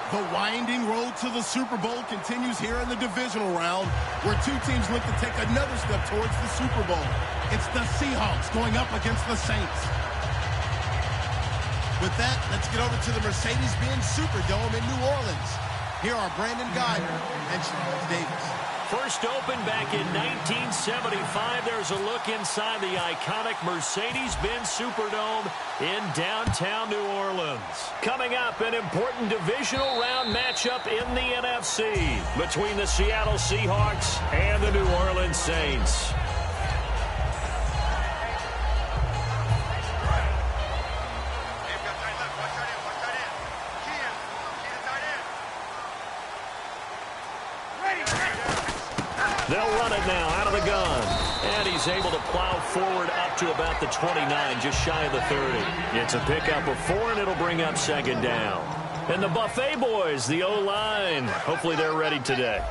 The winding road to the Super Bowl continues here in the divisional round, where two teams look to take another step towards the Super Bowl. It's the Seahawks going up against the Saints. With that, let's get over to the Mercedes-Benz Superdome in New Orleans. Here are Brandon Guyer and Charles Davis. First opened back in 1975. There's a look inside the iconic Mercedes-Benz Superdome in downtown New Orleans. Coming up, an important divisional round matchup in the NFC between the Seattle Seahawks and the New Orleans Saints. They'll run it now out of the gun. And he's able to plow forward up to about the 29, just shy of the 30. It's a pickup of 4, and it'll bring up second down. And the Buffet boys, the O-line, hopefully they're ready today.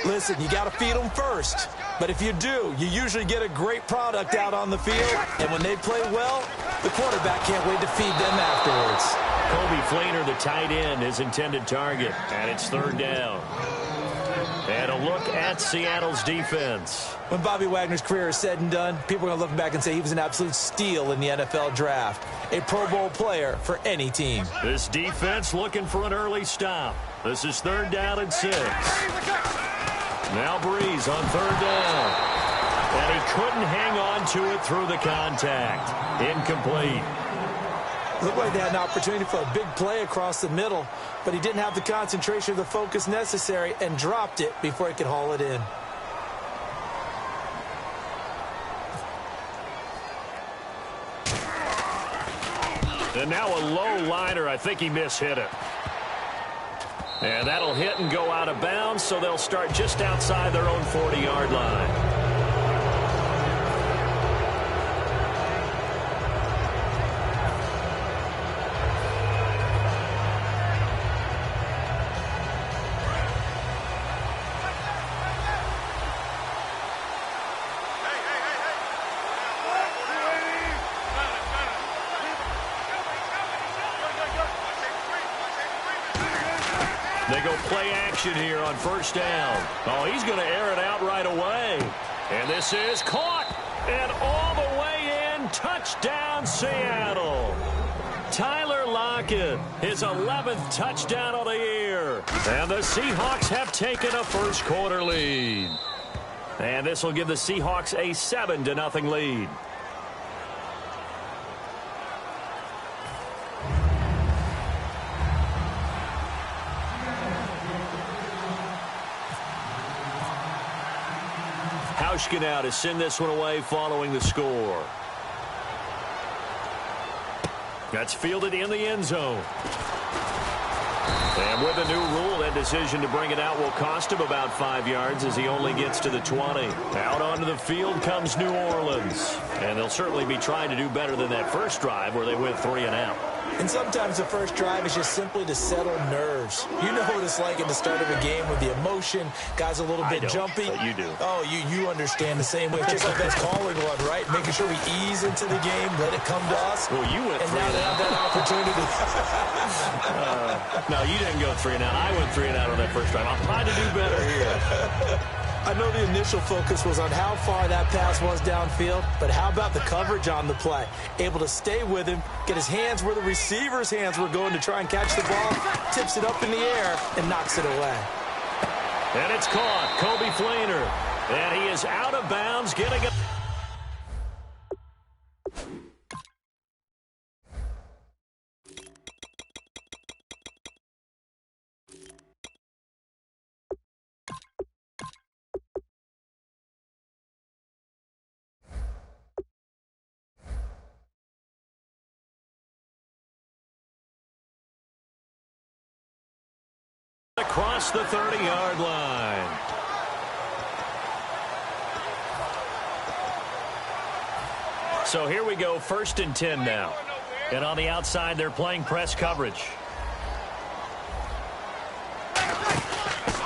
Listen, you got to feed them first. But if you do, you usually get a great product out on the field. And when they play well, the quarterback can't wait to feed them afterwards. Kobe Fleener, the tight end, his intended target. And it's third down. And a look at Seattle's defense. When Bobby Wagner's career is said and done, people are going to look back and say he was an absolute steal in the NFL draft. A Pro Bowl player for any team. This defense looking for an early stop. This is third down and 6. Now Breeze on third down. And he couldn't hang on to it through the contact. Incomplete. Looked like they had an opportunity for a big play across the middle, but he didn't have the concentration or the focus necessary and dropped it before he could haul it in. And now a low liner. I think he mishit it. And that'll hit and go out of bounds, so they'll start just outside their own 40-yard line. They go play action here on first down. Oh, he's going to air it out right away. And this is caught. And all the way in. Touchdown, Seattle. Tyler Lockett, his 11th touchdown of the year. And the Seahawks have taken a first quarter lead. And this will give the Seahawks a 7-0 lead. Now to send this one away following the score. That's fielded in the end zone. And with a new rule, that decision to bring it out will cost him about 5 yards as he only gets to the 20. Out onto the field comes New Orleans. And they'll certainly be trying to do better than that first drive where they went 3 and out. And sometimes the first drive is just simply to settle nerves. You know what it's like at the start of a game with the emotion. Guys a little bit jumpy. But you do. Oh, you understand the same way. It's just like us calling one, right? Making sure we ease into the game, let it come to us. Well, you went 3 and now they have that opportunity. No, you didn't go 3 and out. I went 3 and out on that first drive. I'll try to do better here. I know the initial focus was on how far that pass was downfield, but how about the coverage on the play? Able to stay with him, get his hands where the receiver's hands were going to try and catch the ball, tips it up in the air, and knocks it away. And it's caught. Kobe Fleener. And he is out of bounds, getting it. Across the 30-yard line. So here we go, 1st and 10 now. And on the outside, they're playing press coverage.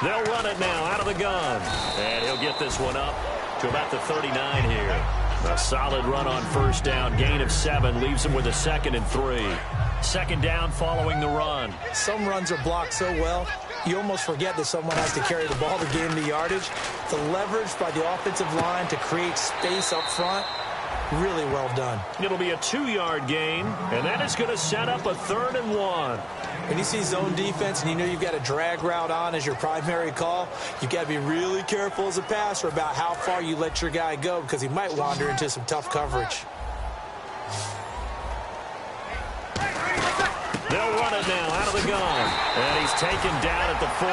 They'll run it now out of the gun. And he'll get this one up to about the 39 here. A solid run on first down. Gain of 7 leaves him with a 2nd and 3. Second down following the run. Some runs are blocked so well, you almost forget that someone has to carry the ball to gain the yardage. The leverage by the offensive line to create space up front, really well done. It'll be a 2-yard gain, and that is going to set up a 3rd and 1. When you see zone defense and you know you've got a drag route on as your primary call, you've got to be really careful as a passer about how far you let your guy go because he might wander into some tough coverage. They'll run it now out of the gun. And he's taken down at the 43,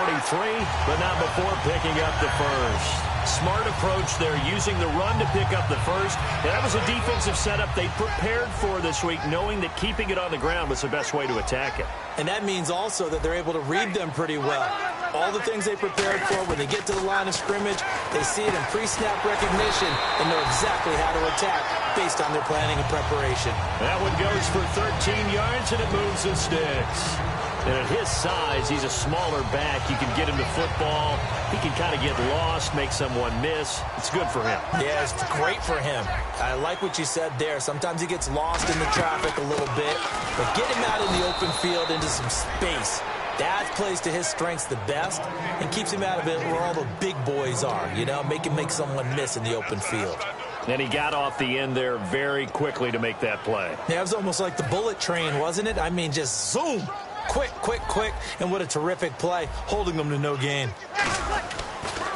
but not before picking up the first. Smart approach there, using the run to pick up the first. And that was a defensive setup they prepared for this week, knowing that keeping it on the ground was the best way to attack it. And that means also that they're able to read them pretty well. All the things they prepared for, when they get to the line of scrimmage, they see it in pre-snap recognition and know exactly how to attack based on their planning and preparation. That one goes for 13 yards, and it moves the sticks. And at his size, he's a smaller back. You can get him to football. He can kind of get lost, make someone miss. It's good for him. Yeah, it's great for him. I like what you said there. Sometimes he gets lost in the traffic a little bit, but get him out in the open field into some space. That plays to his strengths the best and keeps him out of it where all the big boys are, you know, make someone miss in the open field. And he got off the end there very quickly to make that play. Yeah, it was almost like the bullet train, wasn't it? I mean, just zoom. Quick, quick, quick. And what a terrific play, holding them to no gain.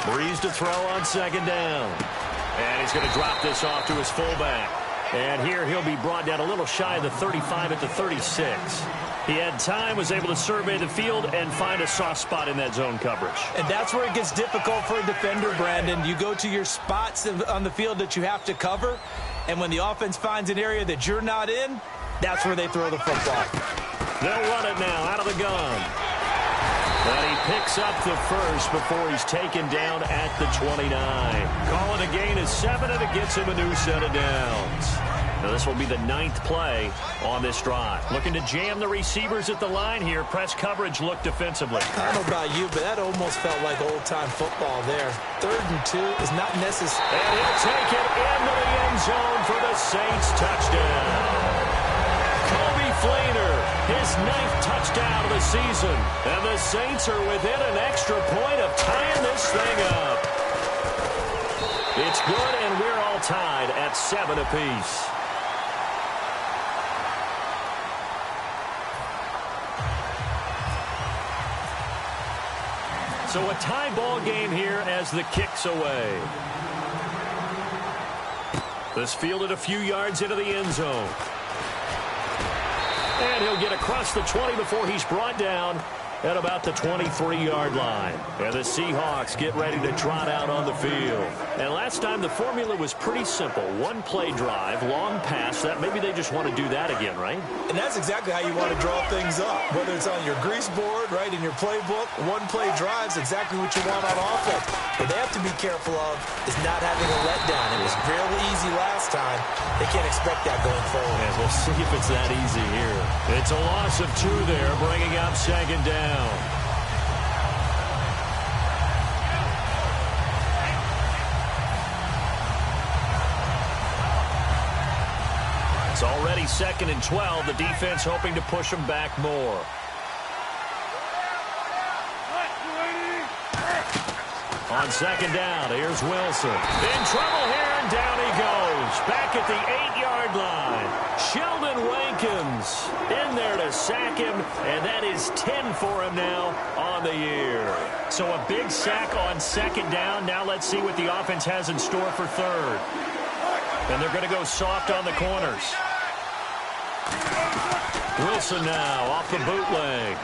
Breeze to throw on second down. And he's going to drop this off to his fullback. And here he'll be brought down a little shy of the 35 at the 36. He had time, was able to survey the field and find a soft spot in that zone coverage. And that's where it gets difficult for a defender, Brandon. You go to your spots on the field that you have to cover, and when the offense finds an area that you're not in, that's where they throw the football. They'll run it now out of the gun. And he picks up the first before he's taken down at the 29. Calling a gain of 7, and it gets him a new set of downs. Now this will be the 9th play on this drive. Looking to jam the receivers at the line here. Press coverage look defensively. I don't know about you, but that almost felt like old-time football there. 3rd and 2 is not necessary. And he'll take it into the end zone for the Saints touchdown. Flainer, his 9th touchdown of the season. And the Saints are within an extra point of tying this thing up. It's good, and we're all tied at 7 apiece. So a tie ball game here as the kick's away. This fielded a few yards into the end zone. And he'll get across the 20 before he's brought down at about the 23-yard line. And the Seahawks get ready to trot out on the field. And last time the formula was pretty simple. 1-play drive, long pass. That maybe they just want to do that again, right? And that's exactly how you want to draw things up. Whether it's on your grease board, right, in your playbook, 1-play drive's exactly what you want on offense. What they have to be careful of is not having a letdown. It was real easy last time. They can't expect that going forward. And we'll see if it's that easy here. It's a loss of 2 there, bringing up second down. It's already 2nd and 12. The defense hoping to push them back more. On second down, here's Wilson. In trouble here, and down he goes. Back at the 8-yard line. Sheldon Rankins in there to sack him, and that is 10 for him now on the year. So a big sack on second down. Now let's see what the offense has in store for 3rd. And they're going to go soft on the corners. Wilson now off the bootleg.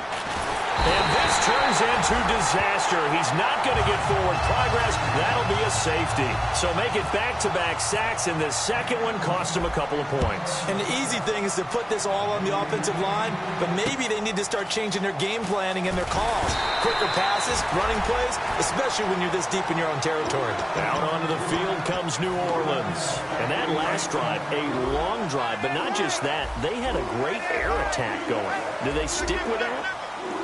And this turns into disaster. He's not going to get forward progress. That'll be a safety. So make it back-to-back sacks, and the second one cost him a couple of points. And the easy thing is to put this all on the offensive line, but maybe they need to start changing their game planning and their calls. Quicker passes, running plays, especially when you're this deep in your own territory. Out onto the field comes New Orleans. And that last drive, a long drive, but not just that. They had a great air attack going. Do they stick with that?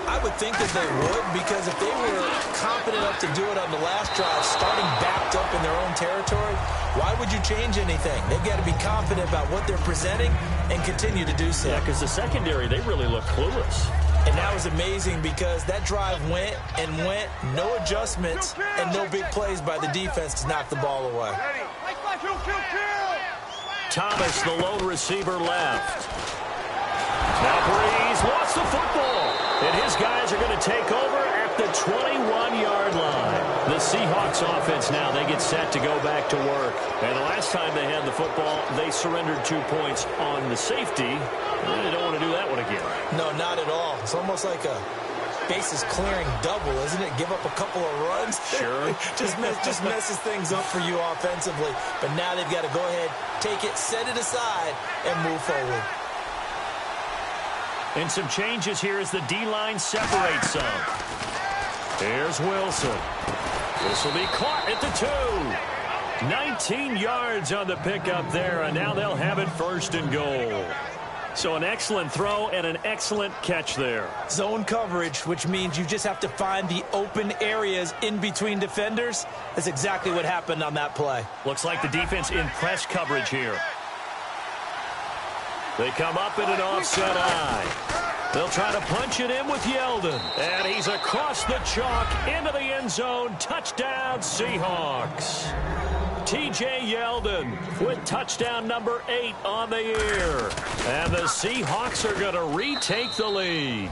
I would think that they would, because if they were confident enough to do it on the last drive, starting backed up in their own territory, why would you change anything? They've got to be confident about what they're presenting and continue to do so. Yeah, because the secondary, they really look clueless. And that was amazing because that drive went and went, no adjustments and no big plays by the defense to knock the ball away. Thomas, the lone receiver, left. Now Breeze lost the football, and his guys are going to take over at the 21-yard line. The Seahawks offense now, they get set to go back to work. And the last time they had the football, they surrendered 2 points on the safety. They don't want to do that one again. No, not at all. It's almost like a bases clearing double, isn't it? Give up a couple of runs. Sure. just messes things up for you offensively. But now they've got to go ahead, take it, set it aside, and move forward. And some changes here as the D-line separates some. Here's Wilson. This will be caught at the 2. 19 yards on the pickup there, and now they'll have it first and goal. So an excellent throw and an excellent catch there. Zone coverage, which means you just have to find the open areas in between defenders. That's exactly what happened on that play. Looks like the defense in press coverage here. They come up in an offset eye. They'll try to punch it in with Yeldon. And he's across the chalk into the end zone. Touchdown, Seahawks. T.J. Yeldon with touchdown number 8 on the year. And the Seahawks are going to retake the lead.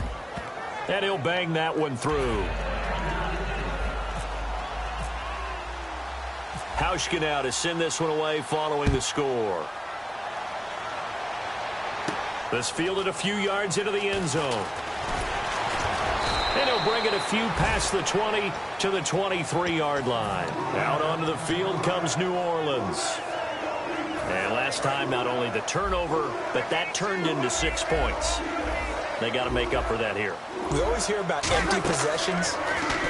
And he'll bang that one through. Hauschka now to send this one away following the score. This fielded a few yards into the end zone. And he'll bring it a few past the 20 to the 23-yard line. Out onto the field comes New Orleans. And last time, not only the turnover, but that turned into 6 points. They got to make up for that here. We always hear about empty possessions,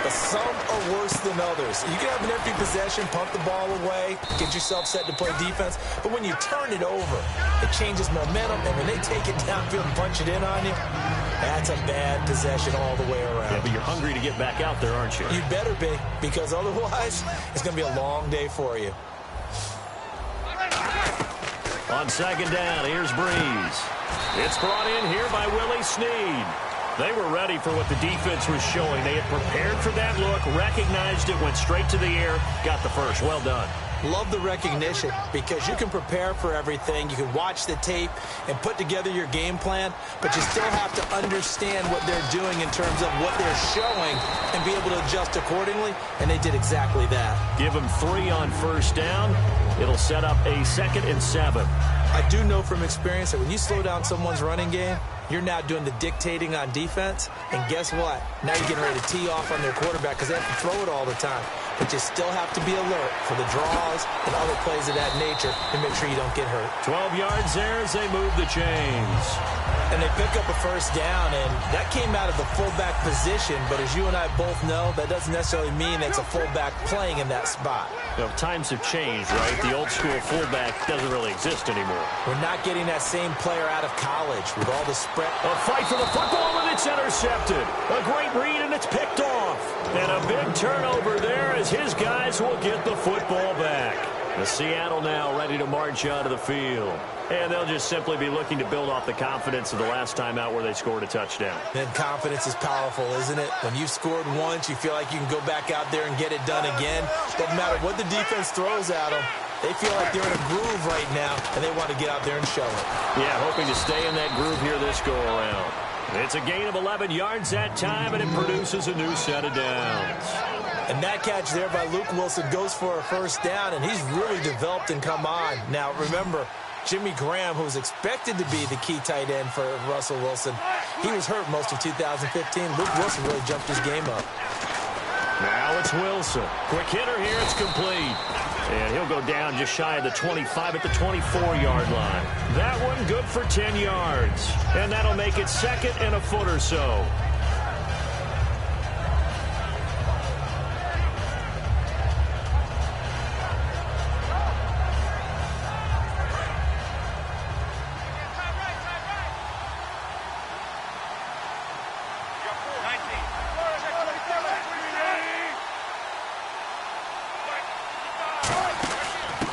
but some are worse than others. You can have an empty possession, pump the ball away, get yourself set to play defense, but when you turn it over, it changes momentum, and when they take it downfield and punch it in on you, that's a bad possession all the way around. Yeah, but you're hungry to get back out there, aren't you? You better be, because otherwise, it's going to be a long day for you. On second down, here's Breeze. It's brought in here by Willie Snead. They were ready for what the defense was showing. They had prepared for that look, recognized it, went straight to the air, got the first. Well done. Love the recognition, because you can prepare for everything. You can watch the tape and put together your game plan, but you still have to understand what they're doing in terms of what they're showing and be able to adjust accordingly, and they did exactly that. Give them 3 on first down. It'll set up a 2nd and 7. I do know from experience that when you slow down someone's running game, you're now doing the dictating on defense, and guess what? Now you're getting ready to tee off on their quarterback because they have to throw it all the time. But you still have to be alert for the draws and other plays of that nature to make sure you don't get hurt. 12 yards there as they move the chains. And they pick up a first down, and that came out of the fullback position, but as you and I both know, that doesn't necessarily mean it's a fullback playing in that spot. You know, times have changed, right? The old school fullback doesn't really exist anymore. We're not getting that same player out of college with all the spread. A fight for the football, and it's intercepted. A great read, and it's picked off. And a big turnover there as his guys will get the football back. The Seattle now ready to march out of the field. And they'll just simply be looking to build off the confidence of the last time out where they scored a touchdown. Then confidence is powerful, isn't it? When you've scored once, you feel like you can go back out there and get it done again. Doesn't matter what the defense throws at them. They feel like they're in a groove right now, and they want to get out there and show it. Yeah, hoping to stay in that groove here this go-around. It's a gain of 11 yards that time, and it produces a new set of downs. And that catch there by Luke Wilson goes for a first down, and he's really developed and come on. Now, remember, Jimmy Graham, who was expected to be the key tight end for Russell Wilson, he was hurt most of 2015. Luke Wilson really jumped his game up. Now it's Wilson. Quick hitter here. It's complete. And he'll go down just shy of the 25 at the 24-yard line. That one good for 10 yards. And that'll make it 2nd and a foot or so.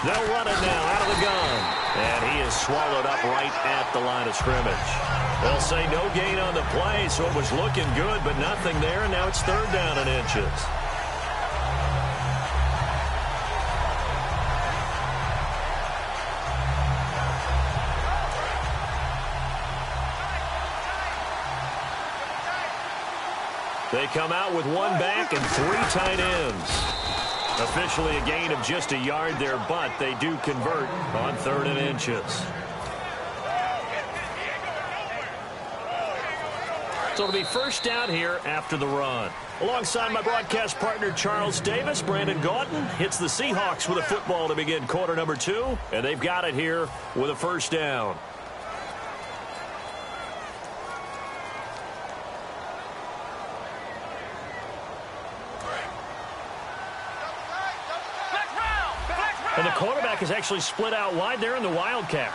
They'll run it now out of the gun. And he is swallowed up right at the line of scrimmage. They'll say no gain on the play, so it was looking good, but nothing there, and now it's 3rd down and inches. They come out with 1 back and 3 tight ends. Officially a gain of just a yard there, but they do convert on 3rd and inches. So it'll be 1st down here after the run. Alongside my broadcast partner, Charles Davis, Brandon Gaudin hits the Seahawks with a football to begin quarter number 2, and they've got it here with a 1st down. And the quarterback is actually split out wide there in the Wildcat.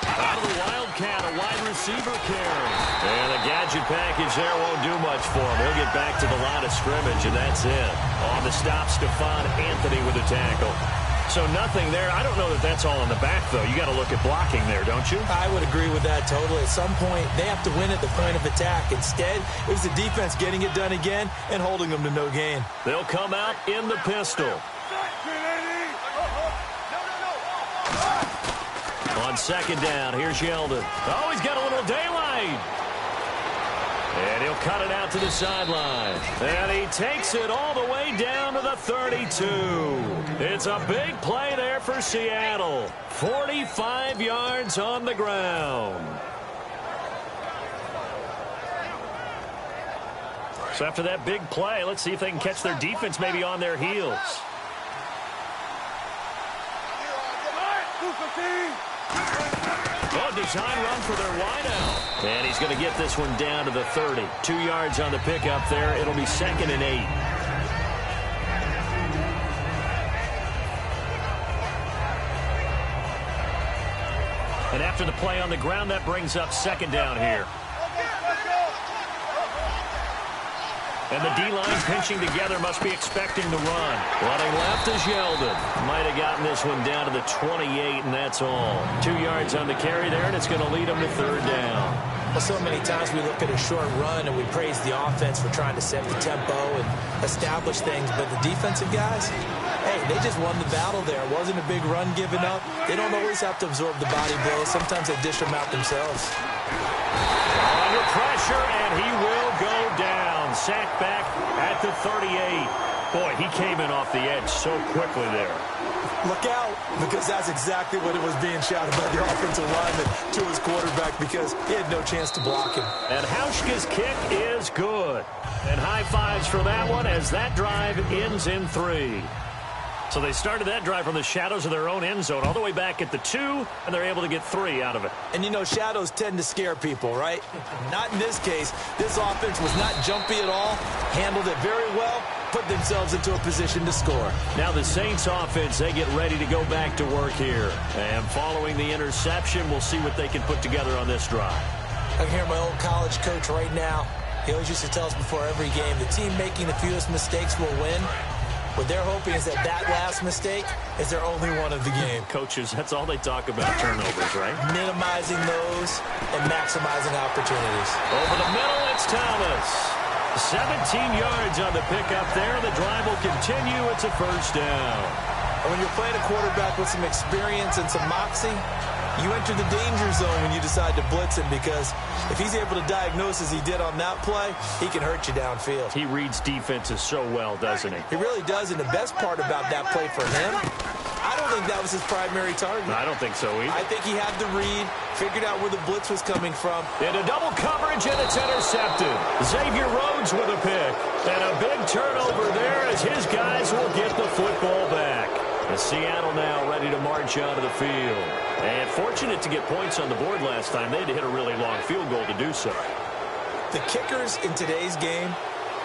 Out of the Wildcat, a wide receiver carry. And the gadget package there won't do much for him. He'll get back to the line of scrimmage, and that's it. On the stop, Stephon Anthony with the tackle. So nothing there. I don't know that that's all in the back, though. You got to look at blocking there, don't you? I would agree with that totally. At some point, they have to win at the point of attack. Instead, it was the defense getting it done again and holding them to no gain. They'll come out in the pistol. On 2nd down, here's Yeldon. Oh, he's got a little daylight. And he'll cut it out to the sideline. And he takes it all the way down to the 32. It's a big play there for Seattle. 45 yards on the ground. So after that big play, let's see if they can catch their defense maybe on their heels. Oh, design run for their wideout. And he's going to get this one down to the 30. 2 yards on the pickup there. It'll be 2nd and 8. And after the play on the ground, that brings up 2nd down here. And the D-line pinching together, must be expecting the run. Running left is Yeldon. Might have gotten this one down to the 28, and that's all. 2 yards on the carry there, and it's going to lead them to 3rd down. Well, so many times we look at a short run and we praise the offense for trying to set the tempo and establish things, but the defensive guys, hey, they just won the battle there. It wasn't a big run given up. They don't always have to absorb the body blows. Sometimes they dish them out themselves. Under pressure, and he will go down. Sacked back at the 38. Boy, he came in off the edge so quickly there. Look out, because that's exactly what it was being shouted by the offensive lineman to his quarterback, because he had no chance to block him. And Hauschka's kick is good. And high fives for that one as that drive ends in 3. So they started that drive from the shadows of their own end zone all the way back at the 2, and they're able to get 3 out of it. And, you know, shadows tend to scare people, right? Not in this case. This offense was not jumpy at all, handled it very well, put themselves into a position to score. Now the Saints offense, they get ready to go back to work here. And following the interception, we'll see what they can put together on this drive. I can hear my old college coach right now. He always used to tell us before every game, the team making the fewest mistakes will win. What they're hoping is that last mistake is their only one of the game. Coaches, that's all they talk about, turnovers, right? Minimizing those and maximizing opportunities. Over the middle, it's Thomas. 17 yards on the pickup there. The drive will continue. It's a 1st down. And when you're playing a quarterback with some experience and some moxie, you enter the danger zone when you decide to blitz him, because if he's able to diagnose as he did on that play, he can hurt you downfield. He reads defenses so well, doesn't he? He really does, and the best part about that play for him, I don't think that was his primary target. I don't think so either. I think he had the read, figured out where the blitz was coming from. Into double coverage, and it's intercepted. Xavier Rhodes with a pick. And a big turnover there as his guys will get the football back. And Seattle now ready to march onto the field. And fortunate to get points on the board last time. They had to hit a really long field goal to do so. The kickers in today's game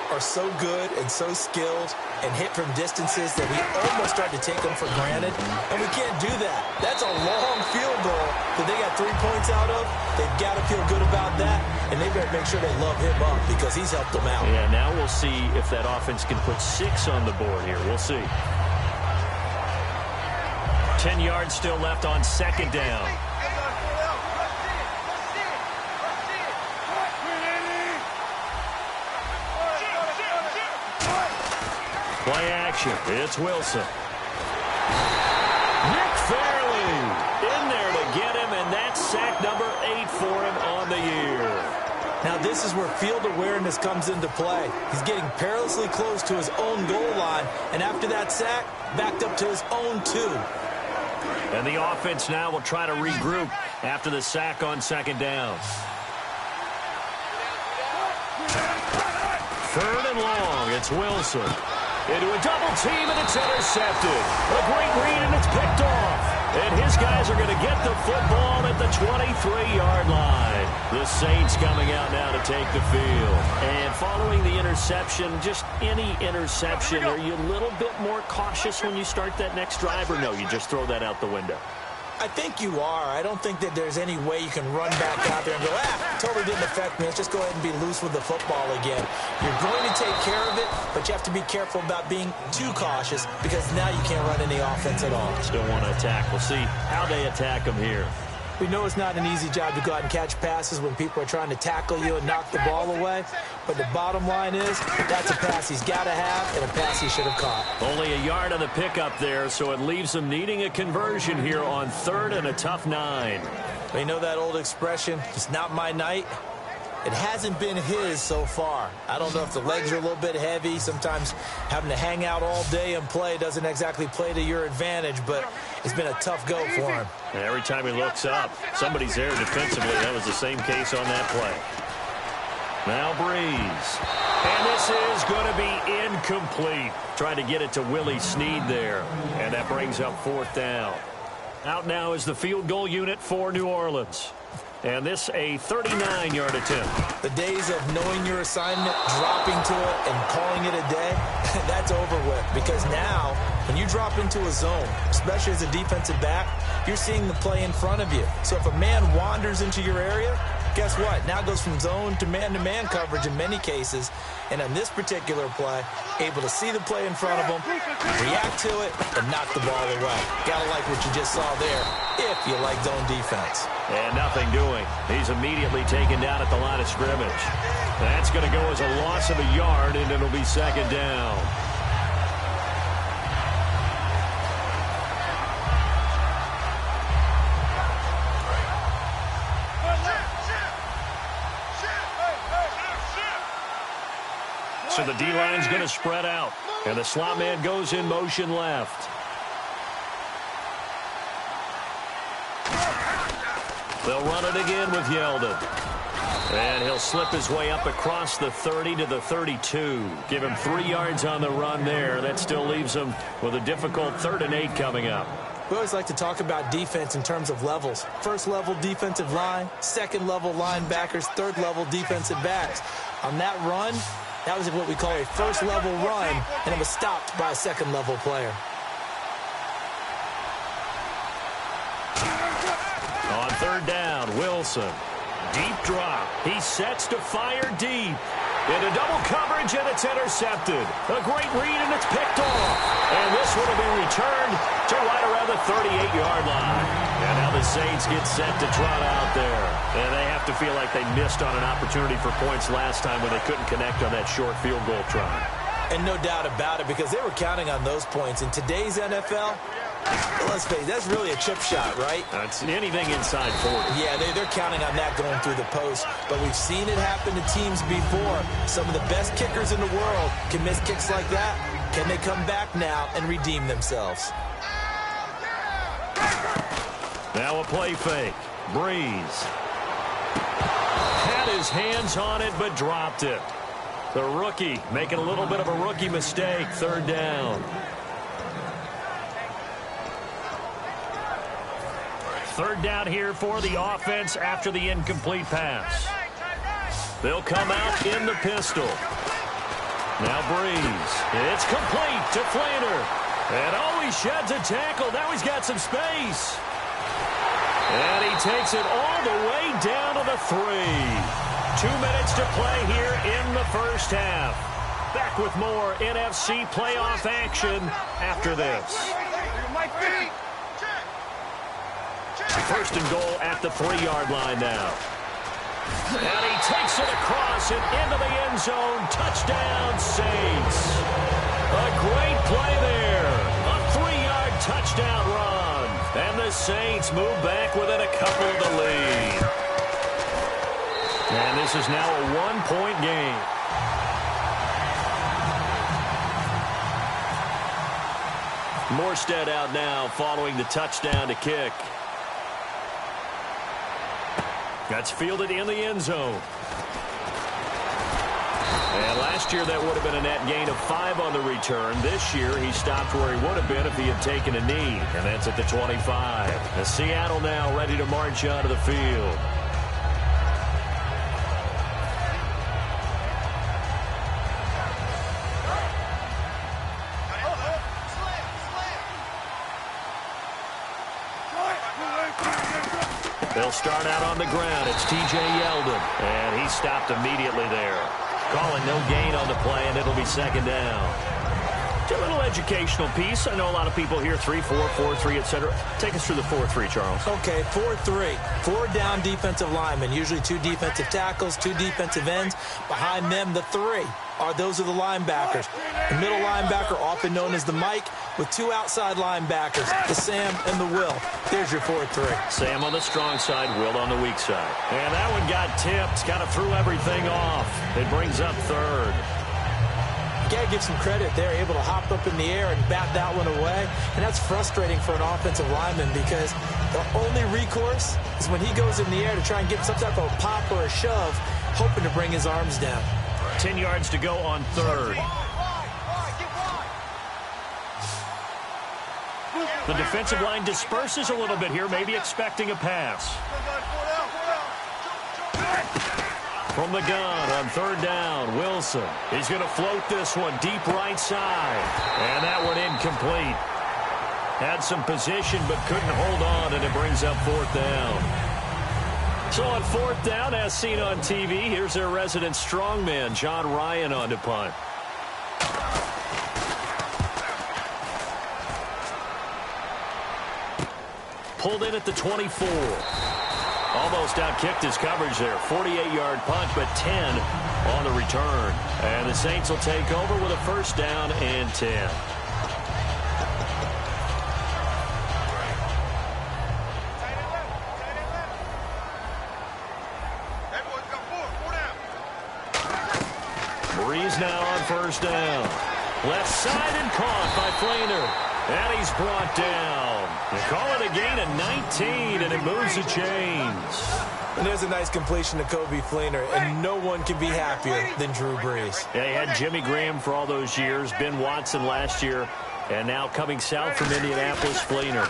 are so good and so skilled and hit from distances that we almost start to take them for granted. And we can't do that. That's a long field goal that they got 3 points out of. They've got to feel good about that. And they've better make sure they love him up because he's helped them out. Yeah, now we'll see if that offense can put 6 on the board here. We'll see. 10 yards still left on second down. Play action. It's Wilson. Nick Fairley in there to get him, and that's sack number 8 for him on the year. Now this is where field awareness comes into play. He's getting perilously close to his own goal line, and after that sack, backed up to his own 2. And the offense now will try to regroup after the sack on second down. 3rd and long. It's Wilson. Into a double team, and it's intercepted. A great read, and it's picked off. And his guys are going to get the football at the 23-yard line. The Saints coming out now to take the field. And following the interception, just any interception, are you a little bit more cautious when you start that next drive, or no, you just throw that out the window? I think you are. I don't think that there's any way you can run back out there and go, totally didn't affect me. Let's just go ahead and be loose with the football again. You're going to take care of it, but you have to be careful about being too cautious because now you can't run any offense at all. Still want to attack. We'll see how they attack them here. We know it's not an easy job to go out and catch passes when people are trying to tackle you and knock the ball away. But the bottom line is, that's a pass he's got to have and a pass he should have caught. Only a yard on the pickup there, so it leaves him needing a conversion here on 3rd and a tough 9. You know that old expression, it's not my night? It hasn't been his so far. I don't know if the legs are a little bit heavy. Sometimes having to hang out all day and play doesn't exactly play to your advantage, but it's been a tough go for him. And every time he looks up, somebody's there defensively. That was the same case on that play. Now Breeze. And this is going to be incomplete. Trying to get it to Willie Snead there. And that brings up 4th down. Out now is the field goal unit for New Orleans. And this a 39-yard attempt. The days of knowing your assignment, dropping to it, and calling it a day, that's over with. Because now, when you drop into a zone, especially as a defensive back, you're seeing the play in front of you. So if a man wanders into your area, guess what? Now it goes from zone to man coverage in many cases. And on this particular play, able to see the play in front of him, react to it, and knock the ball away. Gotta like what you just saw there, if you like zone defense. And nothing doing. He's immediately taken down at the line of scrimmage. That's going to go as a loss of a yard, and it'll be 2nd down. So the D-line's going to spread out. And the slot man goes in motion left. They'll run it again with Yeldon. And he'll slip his way up across the 30 to the 32. Give him 3 yards on the run there. That still leaves him with a difficult 3rd and 8 coming up. We always like to talk about defense in terms of levels. 1st level defensive line, 2nd level linebackers, 3rd level defensive backs. On that run, that was what we call a 1st level run, and it was stopped by a 2nd level player. On 3rd down, Wilson. Deep drop. He sets to fire deep. Into double coverage, and it's intercepted. A great read, and it's picked off. And this one will be returned to right around the 38-yard line. And now the Saints get set to trot out there. And they have to feel like they missed on an opportunity for points last time when they couldn't connect on that short field goal try. And no doubt about it, because they were counting on those points. In today's NFL, let's face it, that's really a chip shot, right? That's anything inside 40. Yeah, they're counting on that going through the post. But we've seen it happen to teams before. Some of the best kickers in the world can miss kicks like that. Can they come back now and redeem themselves? Now a play fake. Breeze. Had his hands on it, but dropped it. The rookie making a little bit of a rookie mistake. 3rd down. 3rd down here for the offense after the incomplete pass. They'll come out in the pistol. Now Breeze. It's complete to Flaner. And he sheds a tackle. Now he's got some space. And he takes it all the way down to the 3. 2 minutes to play here in the first half. Back with more NFC playoff action after this. First and goal at the 3-yard line now. And he takes it across and into the end zone. Touchdown, Saints. A great play there. A 3-yard touchdown run. And the Saints move back within a couple of the lead. And this is now a 1-point game. Morstead out now following the touchdown to kick. That's fielded in the end zone. And last year that would have been a net gain of 5 on the return. This year he stopped where he would have been if he had taken a knee. And that's at the 25. And Seattle now ready to march onto the field. They'll start out on the ground. It's T.J. Yeldon. And he stopped immediately there. Calling no gain on the play, and it'll be second down. A little educational piece. I know a lot of people hear 3-4, 4-3, etc. Take us through the 4-3, Charles. Okay, 4-3. 4 down defensive linemen. Usually 2 defensive tackles, 2 defensive ends. Behind them, the 3 those are the linebackers. The middle linebacker, often known as the Mike, with 2 outside linebackers, the Sam and the Will. There's your 4-3. Sam on the strong side, Will on the weak side. And that one got tipped. Kind of threw everything off. It brings up third. You got to give some credit. They're able to hop up in the air and bat that one away. And that's frustrating for an offensive lineman because the only recourse is when he goes in the air to try and get some type of pop or a shove, hoping to bring his arms down. 10 yards to go on third. The defensive line disperses a little bit here, maybe expecting a pass. From the gun on third down, Wilson. He's going to float this one deep right side. And that one incomplete. Had some position but couldn't hold on, and it brings up fourth down. So on fourth down, as seen on TV, here's their resident strongman, John Ryan, on to punt. Pulled in at the 24. Almost outkicked his coverage there. 48-yard punt, but 10 on the return. And the Saints will take over with a first down and 10. Breeze now on first down. Left side and caught by Flainer. And he's brought down. They call it a gain of 19, and it moves the chains. And there's a nice completion to Kobe Flainer, and no one can be happier than Drew Brees. Yeah, he had Jimmy Graham for all those years, Ben Watson last year, and now coming south from Indianapolis, Flainer.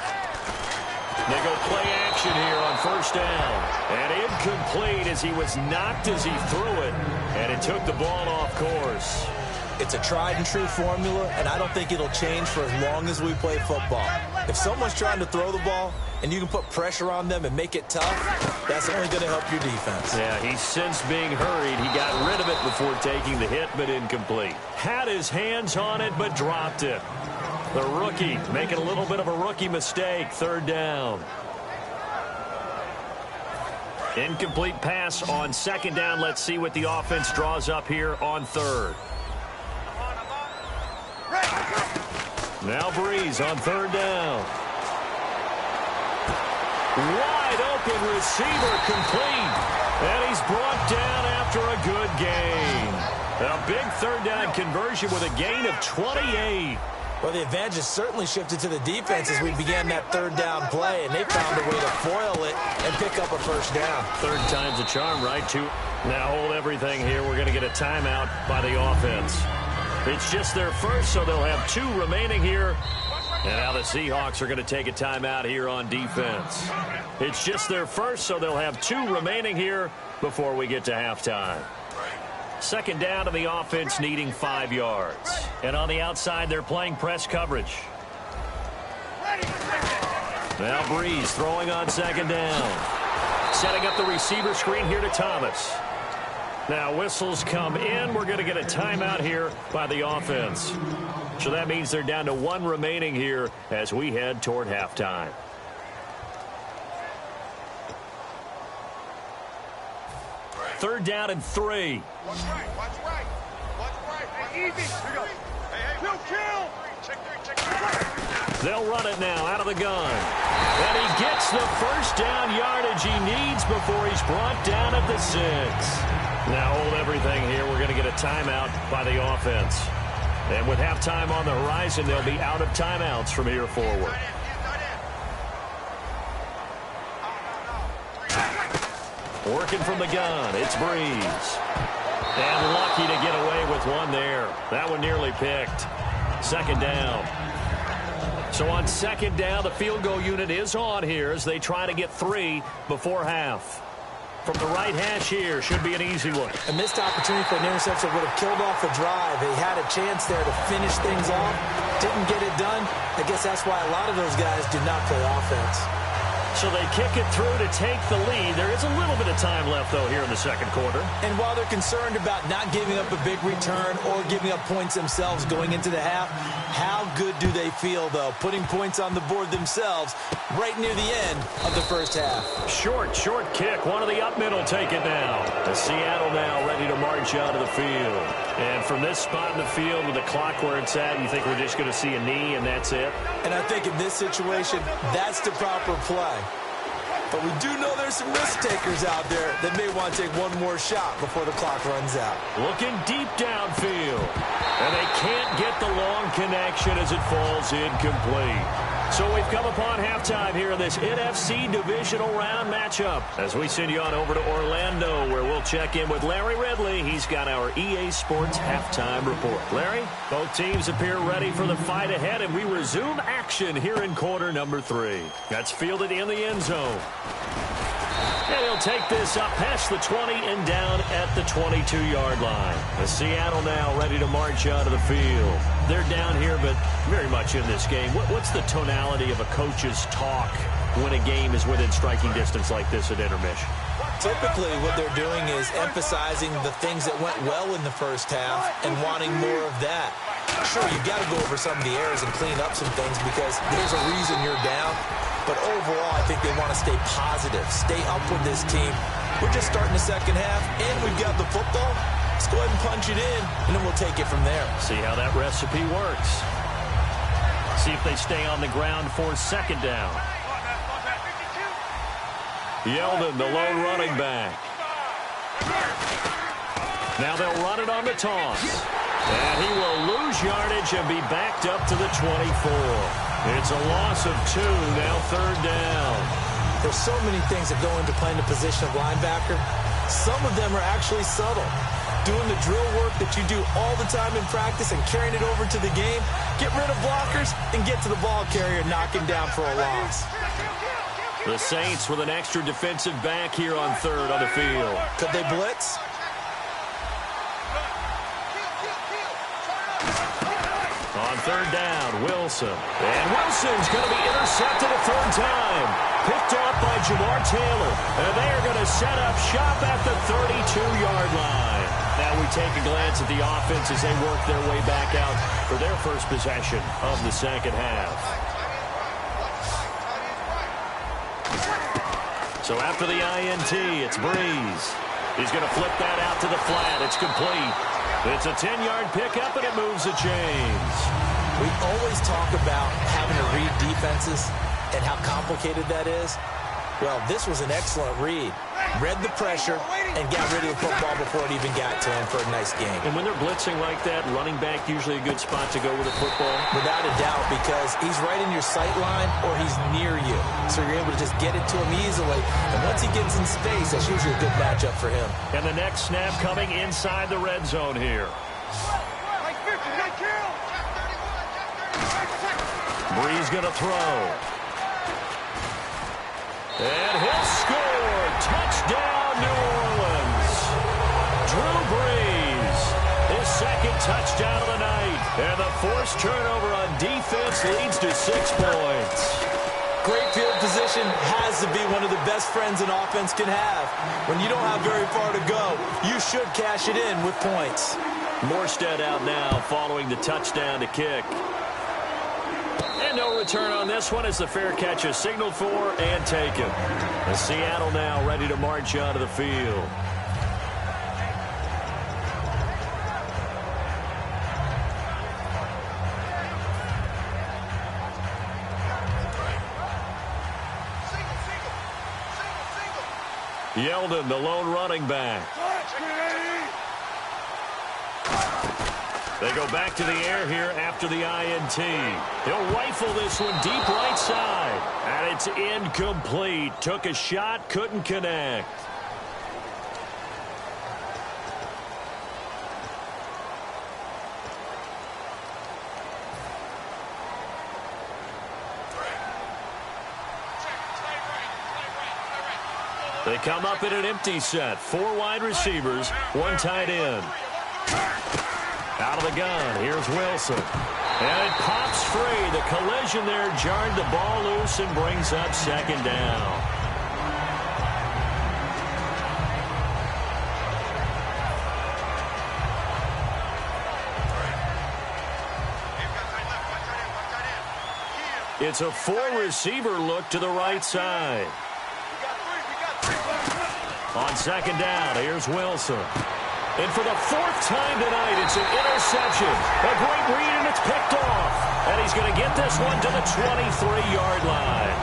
They go play action here on first down. And incomplete as he was knocked as he threw it, and it took the ball off course. It's a tried-and-true formula, and I don't think it'll change for as long as we play football. If someone's trying to throw the ball and you can put pressure on them and make it tough, that's only going to help your defense. Yeah, he's since being hurried. He got rid of it before taking the hit, but incomplete. Had his hands on it, but dropped it. The rookie making a little bit of a rookie mistake. Third down. Incomplete pass on second down. Let's see what the offense draws up here on third. Now Breeze on third down. Wide open receiver complete. And he's brought down after a good gain. A big third down conversion with a gain of 28. Well, the advantage has certainly shifted to the defense as we began that third down play, and they found a way to foil it and pick up a first down. Third time's a charm, right? Now hold everything here. We're going to get a timeout by the offense. It's just their first, so they'll have 2 remaining here. And now the Seahawks are going to take a timeout here on defense. It's just their first, so they'll have 2 remaining here before we get to halftime. Second down, and the offense needing 5 yards. And on the outside, they're playing press coverage. Now Breeze throwing on second down. Setting up the receiver screen here to Thomas. Now whistles come in. We're going to get a timeout here by the offense. So that means they're down to one remaining here as we head toward halftime. Third down and 3. Watch right. Watch right. Watch right. Hey, easy. Here we go. Hey, kill. Check 3. They'll run it now out of the gun. And he gets the first down yardage he needs before he's brought down at the 6. Now hold everything here. We're going to get a timeout by the offense. And with halftime on the horizon, they'll be out of timeouts from here forward. Working from the gun, it's Breeze. And lucky to get away with one there. That one nearly picked. Second down. So on second down, the field goal unit is on here as they try to get 3 before half. From the right hash here, should be an easy one. A missed opportunity for an interception would have killed off the drive. They had a chance there to finish things off. Didn't get it done. I guess that's why a lot of those guys do not play offense. So they kick it through to take the lead. There is a little bit of time left, though, here in the second quarter. And while they're concerned about not giving up a big return or giving up points themselves going into the half, how good do they feel, though, putting points on the board themselves right near the end of the first half? Short kick. One of the up middle take it now. The Seattle now ready to march out of the field. And from this spot in the field with the clock where it's at, you think we're just going to see a knee and that's it? And I think in this situation, that's the proper play. But we do know there's some risk takers out there that may want to take one more shot before the clock runs out. Looking deep downfield. And they can't get the long connection as it falls incomplete. So we've come upon halftime here in this NFC divisional round matchup as we send you on over to Orlando where we'll check in with Larry Ridley. He's got our EA Sports halftime report. Larry, both teams appear ready for the fight ahead and we resume action here in quarter number 3. That's fielded in the end zone. And he'll take this up past the 20 and down at the 22-yard line. The Seattle now ready to march out of the field. They're down here, but very much in this game. What's the tonality of a coach's talk when a game is within striking distance like this at intermission? Typically, what they're doing is emphasizing the things that went well in the first half and wanting more of that. Sure, you've got to go over some of the errors and clean up some things because there's a reason you're down. But overall, I think they want to stay positive, stay up with this team. We're just starting the second half, and we've got the football. Let's go ahead and punch it in, and then we'll take it from there. See how that recipe works. See if they stay on the ground for second down. Yeldon, the lone running back. Now they'll run it on the toss. And he will lose yardage and be backed up to the 24. It's a loss of 2, now third down. There's so many things that go into playing the position of linebacker. Some of them are actually subtle. Doing the drill work that you do all the time in practice and carrying it over to the game. Get rid of blockers and get to the ball carrier and knock him down for a loss. The Saints with an extra defensive back here on third on the field. Could they blitz? On third down, Wilson. And Wilson's going to be intercepted a third time. Picked off by Jamar Taylor. And they are going to set up shop at the 32-yard line. Now we take a glance at the offense as they work their way back out for their first possession of the second half. So after the INT, it's Breeze. He's going to flip that out to the flat. It's complete. It's a 10-yard pickup, and it moves the chains. We always talk about having to read defenses and how complicated that is. Well, this was an excellent read. Read the pressure and got rid of the football before it even got to him for a nice game. And when they're blitzing like that, running back usually a good spot to go with the football? Without a doubt, because he's right in your sight line or he's near you. So you're able to just get it to him easily. And once he gets in space, that's usually a good matchup for him. And the next snap coming inside the red zone here. Breeze going to throw. And he'll score. Touchdown, New Orleans. Drew Brees, his second touchdown of the night. And the forced turnover on defense leads to 6 points. Great field position has to be one of the best friends an offense can have. When you don't have very far to go, you should cash it in with points. Morstead out now following the touchdown to kick. And no return on this one as the fair catch is signaled for and taken. And Seattle now ready to march onto the field. Yeldon, the lone running back. They go back to the air here after the INT. He'll rifle this one deep right side. And it's incomplete. Took a shot, couldn't connect. They come up in an empty set. 4 wide receivers, 1 tight end. Out of the gun, here's Wilson. And it pops free. The collision there jarred the ball loose and brings up second down. It's a 4-receiver look to the right side. On second down, here's Wilson. And for the 4th time tonight, it's an interception. A great read, and it's picked off. And he's going to get this one to the 23-yard line.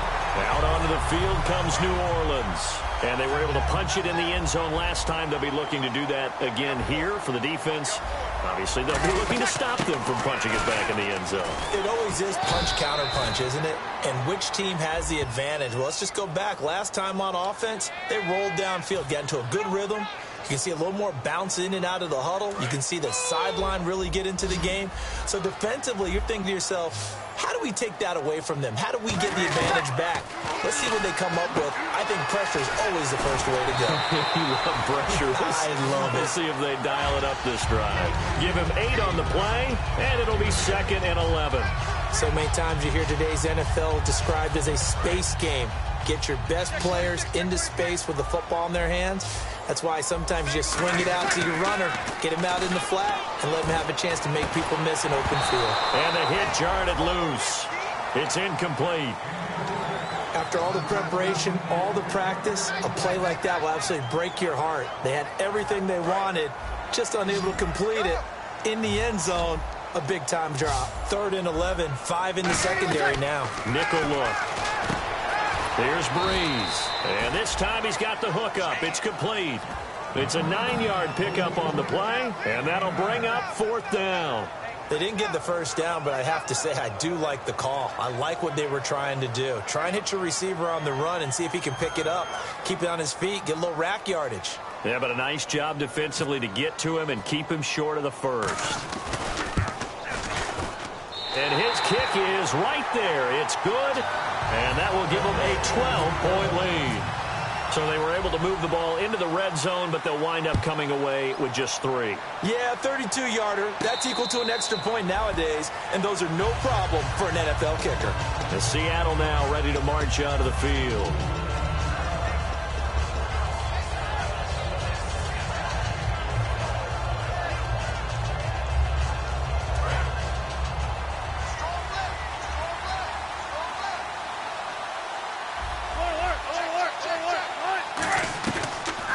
Out onto the field comes New Orleans. And they were able to punch it in the end zone last time. They'll be looking to do that again here for the defense. Obviously, they'll be looking to stop them from punching it back in the end zone. It always is punch-counter-punch, isn't it? And which team has the advantage? Well, let's just go back. Last time on offense, they rolled downfield, got into a good rhythm. You can see a little more bounce in and out of the huddle. You can see the sideline really get into the game. So defensively, you're thinking to yourself, how do we take that away from them? How do we get the advantage back? Let's see what they come up with. I think pressure is always the first way to go. You love pressure. I love it. We'll see if they dial it up this drive. Give him 8 on the play, and it'll be 2nd and 11. So many times you hear today's NFL described as a space game. Get your best players into space with the football in their hands. That's why sometimes you swing it out to your runner, get him out in the flat, and let him have a chance to make people miss an open field. And the hit jarred it loose. It's incomplete. After all the preparation, all the practice, a play like that will absolutely break your heart. They had everything they wanted, just unable to complete it. In the end zone, a big-time drop. 3rd and 11, 5 in the secondary now. Nickel look. There's Breeze. And this time he's got the hook up. It's complete. It's a 9-yard pickup on the play, and that'll bring up 4th down. They didn't get the first down, but I have to say I do like the call. I like what they were trying to do. Try and hit your receiver on the run and see if he can pick it up. Keep it on his feet, get a little rack yardage. Yeah, but a nice job defensively to get to him and keep him short of the first. And his kick is right there. It's good, and that will give them a 12-point lead. So they were able to move the ball into the red zone, but they'll wind up coming away with just 3. Yeah, 32-yarder. That's equal to an extra point nowadays, and those are no problem for an NFL kicker. And Seattle now ready to march onto the field.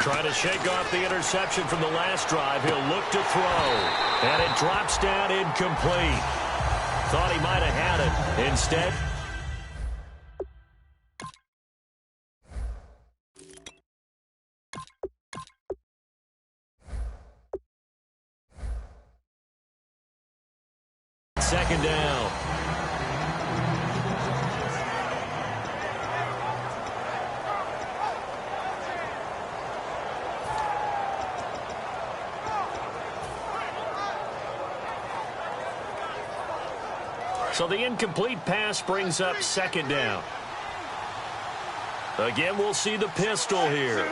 Trying to shake off the interception from the last drive. He'll look to throw. And it drops down incomplete. Thought he might have had it. Instead, second down. So the incomplete pass brings up second down. Again, we'll see the pistol here.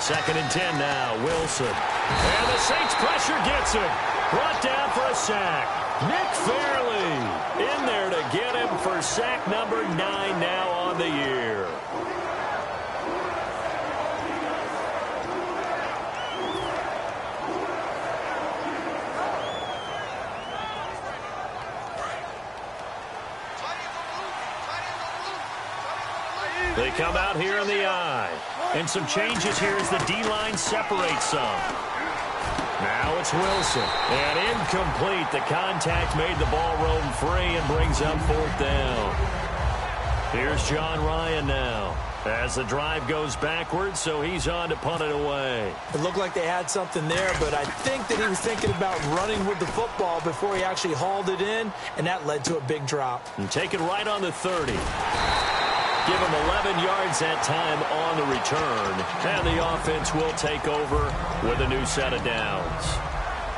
2nd and 10 now, Wilson. And the Saints pressure gets him. Brought down for a sack. Nick Fairley in there to get him for sack number 9 now on the year. They come out here in the eye. And some changes here as the D-line separates some. Now it's Wilson. And incomplete. The contact made the ball roam free and brings up 4th down. Here's John Ryan now as the drive goes backwards, so he's on to punt it away. It looked like they had something there, but I think that he was thinking about running with the football before he actually hauled it in, and that led to a big drop. And take it right on the 30. Give him 11 yards that time on the return. And the offense will take over with a new set of downs.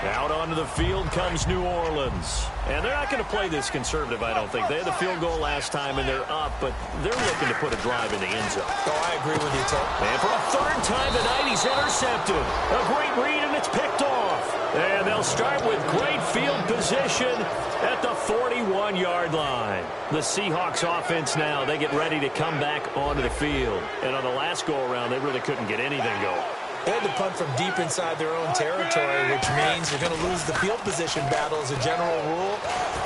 Out onto the field comes New Orleans. And they're not going to play this conservative, I don't think. They had the field goal last time, and they're up, but they're looking to put a drive in the end zone. Oh, I agree with you, Tom. And for a 3rd time tonight, he's intercepted. A great read, and it's picked off. And they'll start with great field position at the 41-yard line. The Seahawks offense now, they get ready to come back onto the field. And on the last go-around, they really couldn't get anything going. They had to punt from deep inside their own territory, which means you're going to lose the field position battle as a general rule.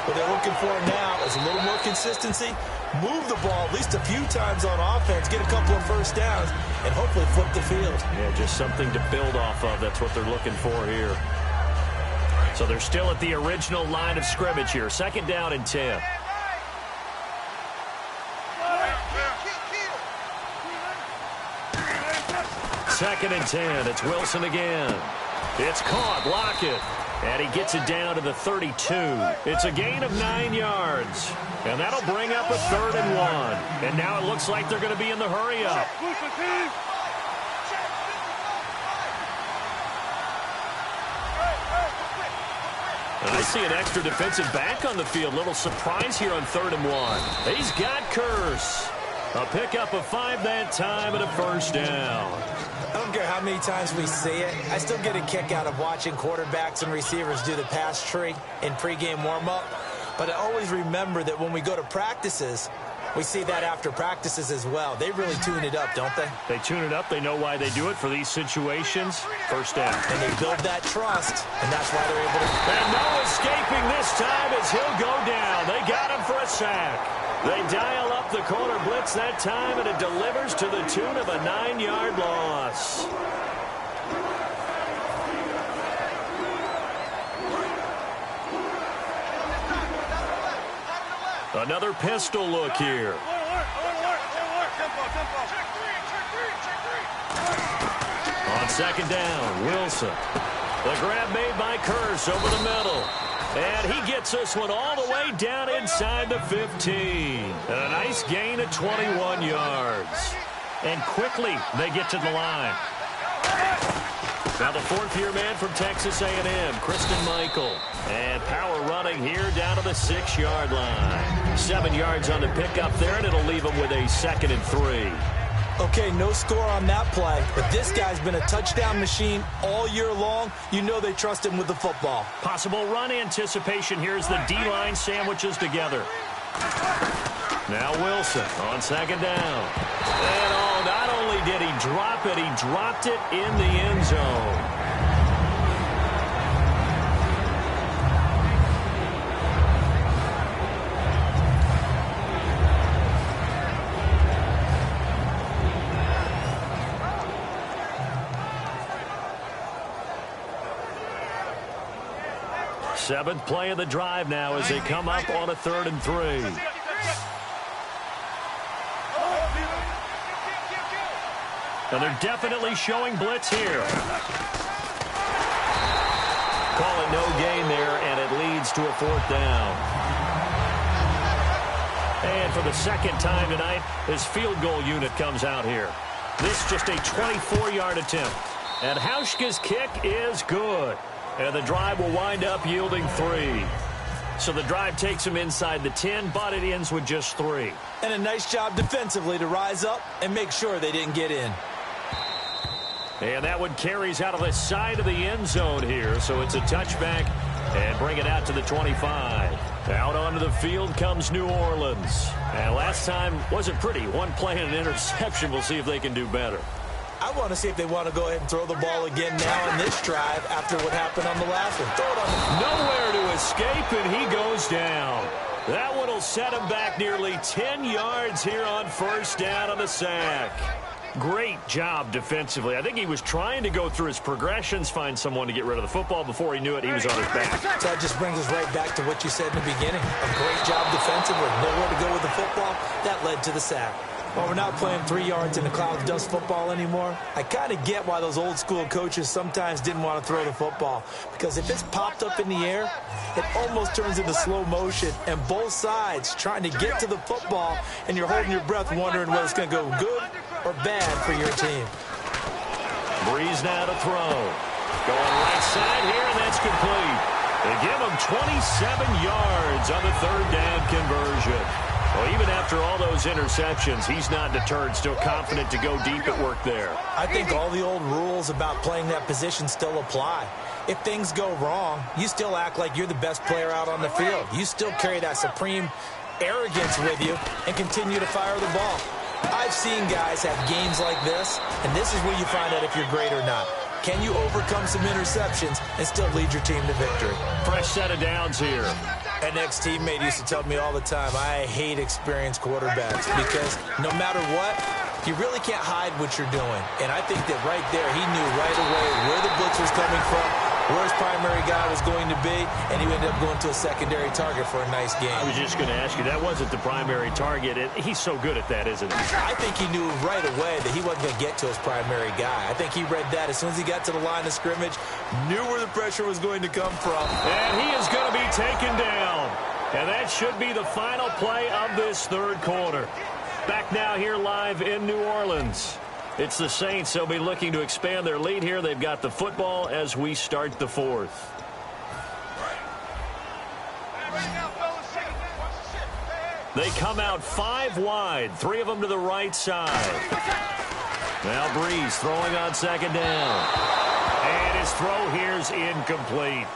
What they're looking for now is a little more consistency, move the ball at least a few times on offense, get a couple of first downs, and hopefully flip the field. Yeah, just something to build off of. That's what they're looking for here. So they're still at the original line of scrimmage here. 2nd down and 10. Second and 10. It's Wilson again. It's caught. Lockett. And he gets it down to the 32. It's a gain of 9 yards. And that'll bring up a 3rd and 1. And now it looks like they're going to be in the hurry-up. I see an extra defensive back on the field. Little surprise here on 3rd and 1. He's got Curse. A pickup of 5 that time and a 1st down. I don't care how many times we see it. I still get a kick out of watching quarterbacks and receivers do the pass tree in pregame warm-up. But I always remember that when we go to practices, we see that after practices as well. They really tune it up, don't they? They tune it up. They know why they do it for these situations. 1st down. And they build that trust, and that's why they're able to... And no escaping this time as he'll go down. They got him for a sack. They dial up the corner blitz that time, and it delivers to the tune of a 9-yard loss. Another pistol look here. On 2nd down, Wilson. The grab made by Curse over the middle. And he gets this one all the way down inside the 15. And a nice gain of 21 yards. And quickly they get to the line. Now the 4th-year man from Texas A&M, Christian Michael. And power running here down to the 6-yard line. 7 yards on the pickup there, and it'll leave him with a 2nd and 3. Okay, no score on that play, but this guy's been a touchdown machine all year long. You know they trust him with the football. Possible run anticipation here as the D-line sandwiches together. Now Wilson on 2nd down. And not only did he drop it, he dropped it in the end zone. Seventh play of the drive now as they come up on a 3rd and 3. And they're definitely showing blitz here. Call it no gain there, and it leads to a 4th down. And for the 2nd time tonight, his field goal unit comes out here. This just a 24-yard attempt. And Hauschka's kick is good. And the drive will wind up yielding 3. So the drive takes him inside the 10, but it ends with just 3. And a nice job defensively to rise up and make sure they didn't get in. And that one carries out of the side of the end zone here. So it's a touchback and bring it out to the 25. Out onto the field comes New Orleans. And last time wasn't pretty. One play and an interception. We'll see if they can do better. I want to see if they want to go ahead and throw the ball again now in this drive after what happened on the last one. Throw it on the... Nowhere to escape, and he goes down. That one will set him back nearly 10 yards here on first down on the sack. Great job defensively. I think he was trying to go through his progressions, find someone to get rid of the football. Before he knew it, he was on his back. So that just brings us right back to what you said in the beginning. A great job defensively. Nowhere to go with the football. That led to the sack. While we're not playing 3 yards in a cloud of dust football anymore, I kind of get why those old school coaches sometimes didn't want to throw the football. Because if it's popped up in the air, it almost turns into slow motion. And both sides trying to get to the football, and you're holding your breath wondering whether it's going to go good or bad for your team. Breeze now to throw. Going right side here, and that's complete. They give him 27 yards on the third down conversion. Well, even after all those interceptions, he's not deterred, still confident to go deep at work there. I think all the old rules about playing that position still apply. If things go wrong, you still act like you're the best player out on the field. You still carry that supreme arrogance with you and continue to fire the ball. I've seen guys have games like this, and this is where you find out if you're great or not. Can you overcome some interceptions and still lead your team to victory? Fresh set of downs here. An ex-teammate used to tell me all the time, I hate experienced quarterbacks because no matter what, you really can't hide what you're doing. And I think that right there, he knew right away where the blitz was coming from, where his primary guy was going to be, and he ended up going to a secondary target for a nice game. I was just going to ask you, that wasn't the primary target. He's so good at that, isn't he? I think he knew right away that he wasn't going to get to his primary guy. I think he read that as soon as he got to the line of scrimmage, knew where the pressure was going to come from. And he is going to be taken down. And that should be the final play of this third quarter. Back now here live in New Orleans. It's the Saints. They'll be looking to expand their lead here. They've got the football as we start the fourth. They come out 5 wide, 3 of them to the right side. Now Breeze throwing on second down. And his throw here's incomplete.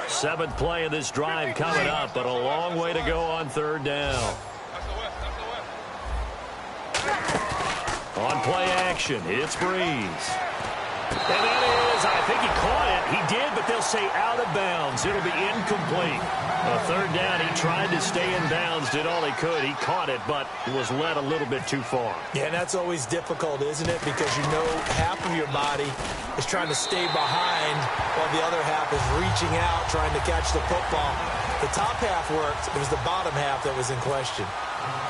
Seventh play of this drive coming up, but a long way to go on third down. On play action, it's Breeze. And that is, I think he caught it. He did, but they'll say out of bounds. It'll be incomplete. A third down, he tried to stay in bounds, did all he could. He caught it, but was led a little bit too far. Yeah, and that's always difficult, isn't it? Because you know half of your body is trying to stay behind while the other half is reaching out, trying to catch the football. The top half worked. It was the bottom half that was in question.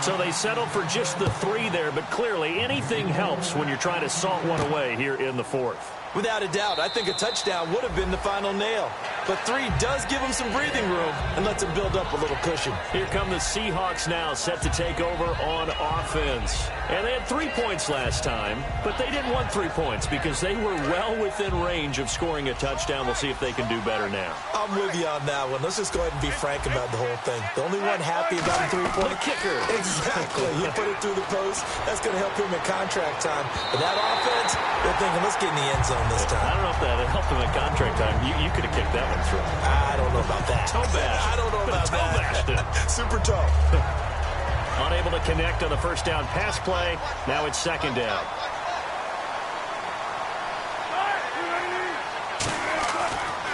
So they settled for just the 3 there, but clearly anything helps when you're trying to salt one away here in the fourth. Without a doubt, I think a touchdown would have been the final nail. But 3 does give them some breathing room and lets them build up a little cushion. Here come the Seahawks now, set to take over on offense. And they had 3 points last time, but they didn't want 3 points because they were well within range of scoring a touchdown. We'll see if they can do better now. I'm with you on that one. Let's just go ahead and be frank about the whole thing. The only one happy about a 3-point kicker. Exactly. He put it through the post. That's going to help him in contract time. But that offense, they're thinking, let's get in the end zone this time. I don't know if that helped him in contract time. You could have kicked that one through. I don't know about that. Toe bash. I don't know about that. Super toe. Unable to connect on the first down pass play. Now it's second down.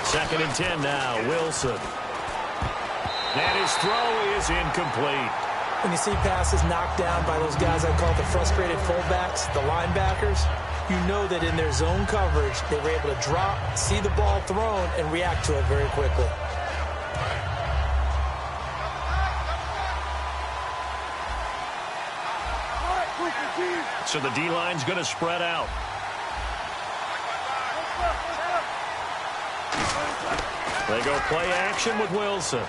Second and 10 now. Wilson. And his throw is incomplete. When you see passes knocked down by those guys I call the frustrated fullbacks, the linebackers, you know that in their zone coverage, they were able to drop, see the ball thrown, and react to it very quickly. So the D-line's going to spread out. They go play action with Wilson.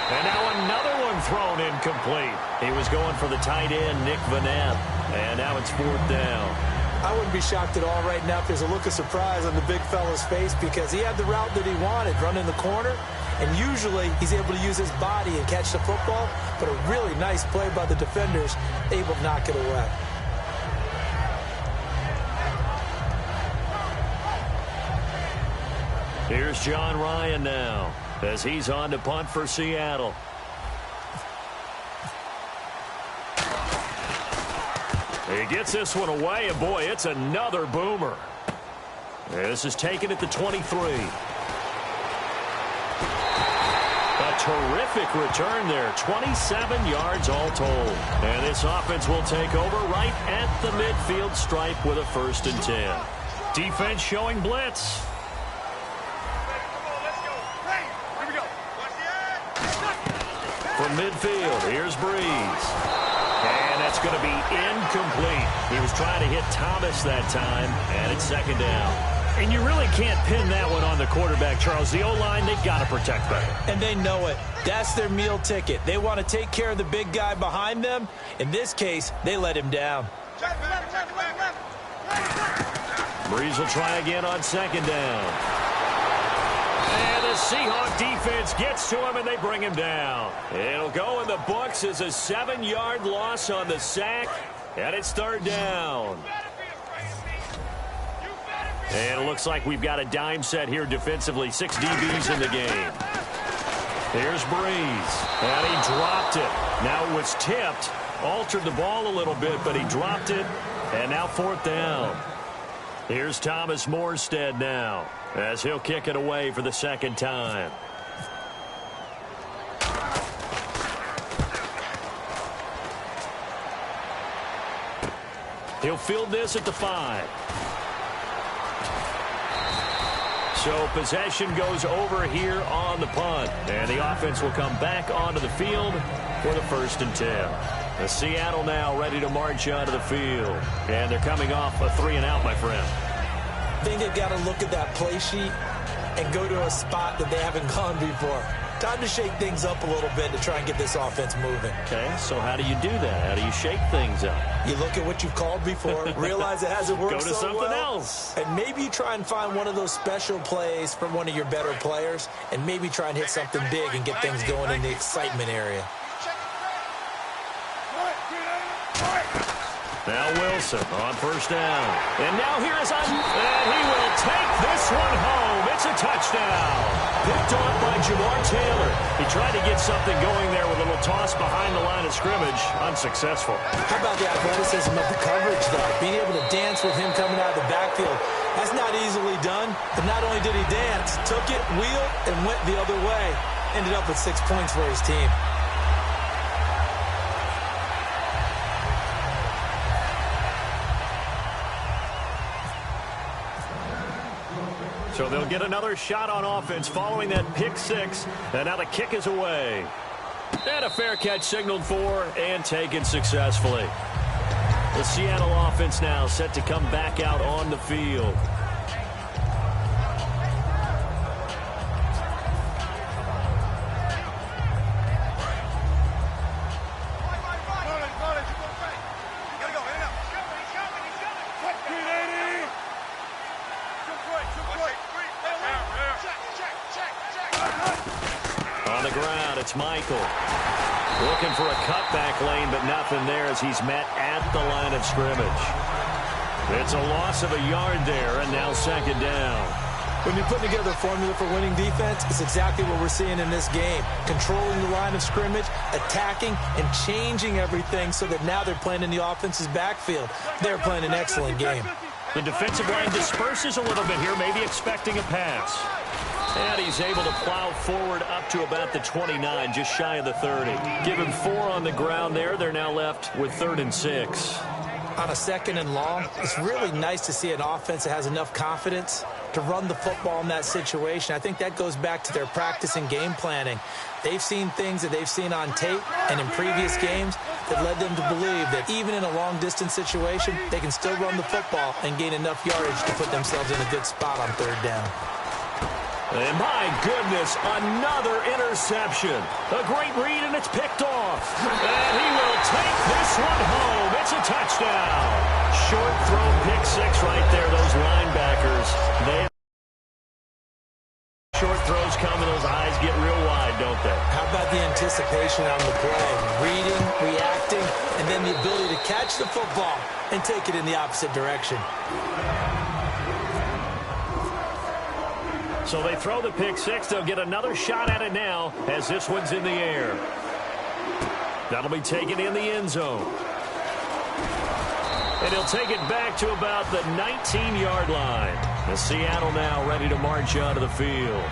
And now another one thrown incomplete. He was going for the tight end, Nick Vanette. And now it's fourth down. I wouldn't be shocked at all right now if there's a look of surprise on the big fella's face because he had the route that he wanted, running the corner, and usually he's able to use his body and catch the football, but a really nice play by the defenders, able to knock it away. Here's John Ryan now as he's on to punt for Seattle. He gets this one away, and boy, it's another boomer. This is taken at the 23. A terrific return there, 27 yards all told. And this offense will take over right at the midfield stripe with a 1st and 10. Defense showing blitz. From midfield, here's Breeze. And that's going to be incomplete. He was trying to hit Thomas that time, and it's 2nd down. And you really can't pin that one on the quarterback, Charles. The O-line, they've got to protect better. And they know it. That's their meal ticket. They want to take care of the big guy behind them. In this case, they let him down. Breeze will try again on 2nd down. And the Seahawk defense gets to him, and they bring him down. It'll go in the books as a 7-yard loss on the sack, and it's 3rd down. And it looks like we've got a dime set here defensively. 6 DBs in the game. Here's Breeze. And he dropped it. Now it was tipped. Altered the ball a little bit, but he dropped it. And now 4th down. Here's Thomas Morstead now as he'll kick it away for the 2nd time. He'll field this at the 5. So possession goes over here on the punt. And the offense will come back onto the field for the 1st and 10. The Seattle now ready to march onto the field. And they're coming off a 3-and-out, my friend. I think they've got to look at that play sheet and go to a spot that they haven't gone before. Time to shake things up a little bit to try and get this offense moving. Okay, so how do you do that? How do you shake things up? You look at what you've called before, realize it hasn't worked so well. Go to something else. And maybe you try and find one of those special plays from one of your better players, and maybe try and hit something big and get things going in the excitement area. Now Wilson on 1st down. And now here is and he will take this one home. It's a touchdown. Picked off by Jamar Taylor. He tried to get something going there with a little toss behind the line of scrimmage. Unsuccessful. How about the athleticism of the coverage, though? Being able to dance with him coming out of the backfield. That's not easily done. But not only did he dance, took it, wheeled, and went the other way. Ended up with 6 points for his team. So they'll get another shot on offense following that pick 6. And now the kick is away. And a fair catch signaled for and taken successfully. The Seattle offense now set to come back out on the field. Michael looking for a cutback lane, but nothing there as he's met at the line of scrimmage. It's a loss of a yard there, and now 2nd down. When you put together a formula for winning defense, it's exactly what we're seeing in this game. Controlling the line of scrimmage, attacking, and changing everything so that now they're playing in the offense's backfield. They're playing an excellent game. The defensive line disperses a little bit here, maybe expecting a pass. And he's able to plow forward up to about the 29, just shy of the 30. Give him 4 on the ground there. They're now left with 3rd and 6. On a 2nd and long, it's really nice to see an offense that has enough confidence to run the football in that situation. I think that goes back to their practice and game planning. They've seen things that they've seen on tape and in previous games that led them to believe that even in a long-distance situation, they can still run the football and gain enough yardage to put themselves in a good spot on 3rd down. And my goodness, another interception. A great read, and it's picked off. And he will take this one home. It's a touchdown. Short throw, pick 6 right there. Those linebackers, they short throw those come and those eyes get real wide, don't they? How about the anticipation on the play? Reading, reacting, and then the ability to catch the football and take it in the opposite direction. So they throw the pick six. They'll get another shot at it now as this one's in the air. That'll be taken in the end zone. And he'll take it back to about the 19-yard line. And Seattle now ready to march onto the field.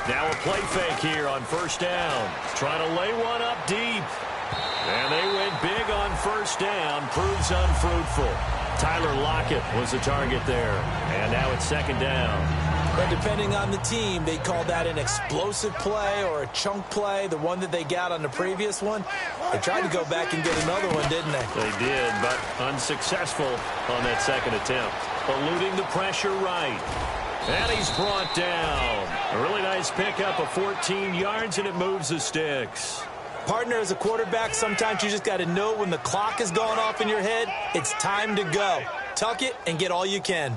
Now a play fake here on first down. Trying to lay one up deep. And they went big on first down. Proves unfruitful. Tyler Lockett was the target there. And now it's second down. But depending on the team, they call that an explosive play or a chunk play, the one that they got on the previous one. They tried to go back and get another one, didn't they? They did, but unsuccessful on that second attempt. Eluding the pressure right. And he's brought down. A really nice pickup of 14 yards, and it moves the sticks. Partner, as a quarterback, sometimes you just got to know when the clock is going off in your head, it's time to go. Tuck it and get all you can.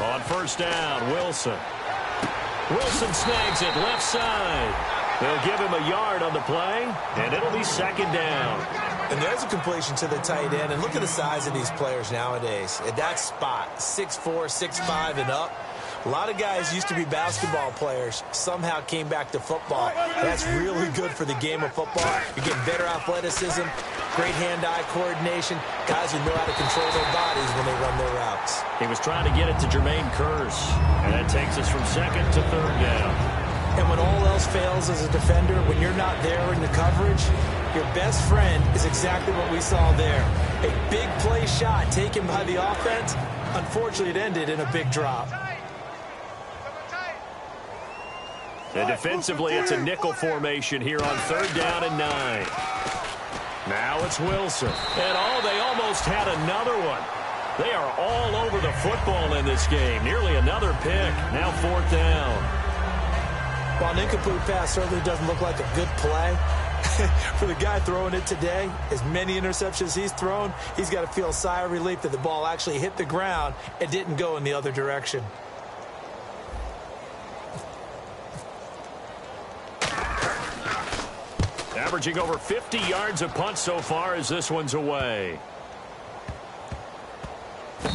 On first down, Wilson. Wilson snags it left side. They'll give him a yard on the play, and it'll be second down. And there's a completion to the tight end. And look at the size of these players nowadays. At that spot, 6'4", 6'5", and up. A lot of guys used to be basketball players, somehow came back to football. That's really good for the game of football. You're getting better athleticism, great hand-eye coordination, guys who know how to control their bodies when they run their routes. He was trying to get it to Jermaine Kearse, and that takes us from second to third down. And when all else fails as a defender, when you're not there in the coverage, your best friend is exactly what we saw there. A big play shot taken by the offense. Unfortunately, it ended in a big drop. And defensively, it's a nickel formation here on third down and 9. Now it's Wilson. And they almost had another one. They are all over the football in this game. Nearly another pick. Now fourth down. While an incomplete pass certainly doesn't look like a good play, for the guy throwing it today, as many interceptions he's thrown, he's got to feel a sigh of relief that the ball actually hit the ground and didn't go in the other direction. Averaging over 50 yards a punt so far as this one's away.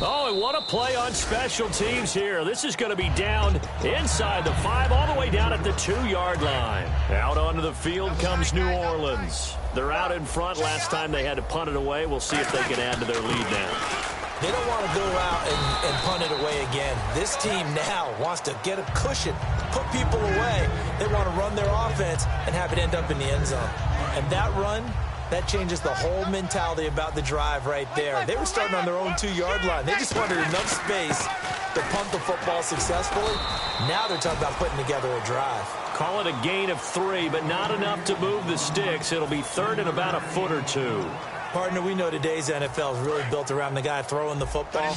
Oh, and what a play on special teams here. This is going to be down inside the 5, all the way down at the 2-yard line. Out onto the field comes New Orleans. They're out in front. Last time they had to punt it away. We'll see if they can add to their lead now. They don't want to go out and punt it away again. This team now wants to get a cushion, put people away. They want to run their offense and have it end up in the end zone. And that run, that changes the whole mentality about the drive right there. They were starting on their own 2-yard line. They just wanted enough space to punt the football successfully. Now they're talking about putting together a drive. Call it a gain of 3, but not enough to move the sticks. It'll be third and about a foot or 2. Partner, we know today's NFL is really built around the guy throwing the football.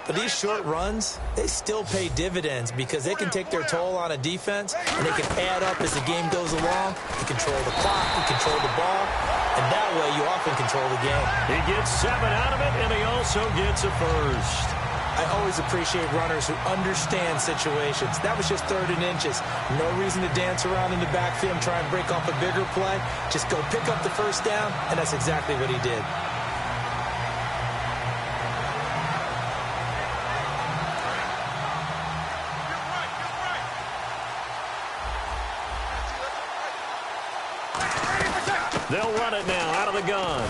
But these short runs, they still pay dividends because they can take their toll on a defense and they can add up as the game goes along. You control the clock, you control the ball, and that way you often control the game. He gets 7 out of it, and he also gets a first. I always appreciate runners who understand situations. That was just 3rd and inches. No reason to dance around in the backfield and try and break off a bigger play. Just go pick up the first down, and that's exactly what he did. They'll run it now out of the gun.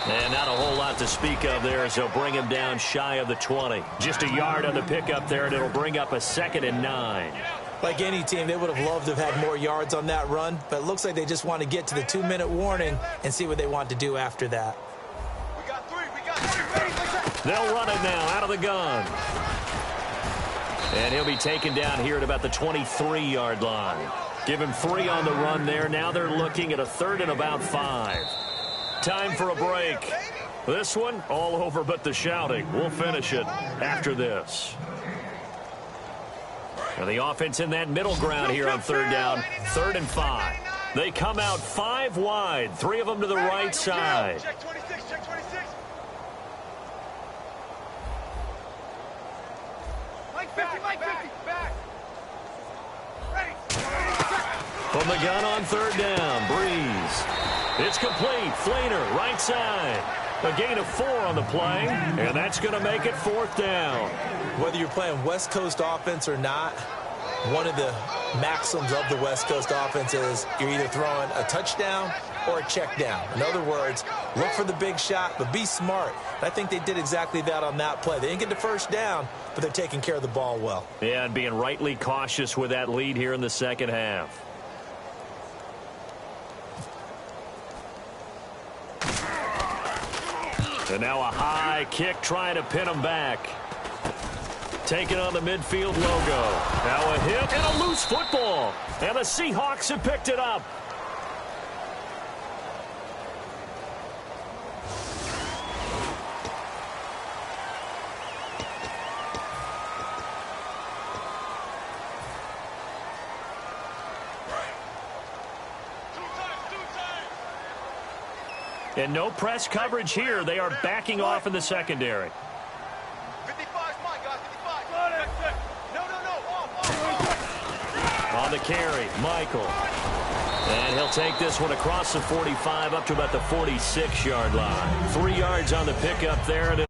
And not a whole lot to speak of there as they'll bring him down shy of the 20. Just a yard on the pickup there, and it'll bring up a 2nd and 9. Like any team, they would have loved to have had more yards on that run, but it looks like they just want to get to the 2-minute warning and see what they want to do after that. We got 3. They'll run it now out of the gun. And he'll be taken down here at about the 23-yard line. Give him 3 on the run there. Now they're looking at a 3rd and about 5. Time for a break. This one, all over but the shouting. We'll finish it after this. And the offense in that middle ground here on third down, 3rd and 5. They come out 5 wide, 3 of them to the right side. Check 26, check 26. Mike 50, Mike 50. Back. Ready. From the gun on 3rd down, Breeze. It's complete. Fleener, right side. A gain of 4 on the play, and that's going to make it 4th down. Whether you're playing West Coast offense or not, one of the maxims of the West Coast offense is you're either throwing a touchdown or a check down. In other words, look for the big shot, but be smart. I think they did exactly that on that play. They didn't get the first down, but they're taking care of the ball well. Yeah, and being rightly cautious with that lead here in the second half. And now a high kick trying to pin him back. Taking on the midfield logo. Now a hit and a loose football. And the Seahawks have picked it up. And no press coverage here. They are backing off in the secondary. 55's mine, guys. 55. No. Off. On the carry, Michael. And he'll take this one across the 45 up to about the 46-yard line. 3 yards on the pickup there.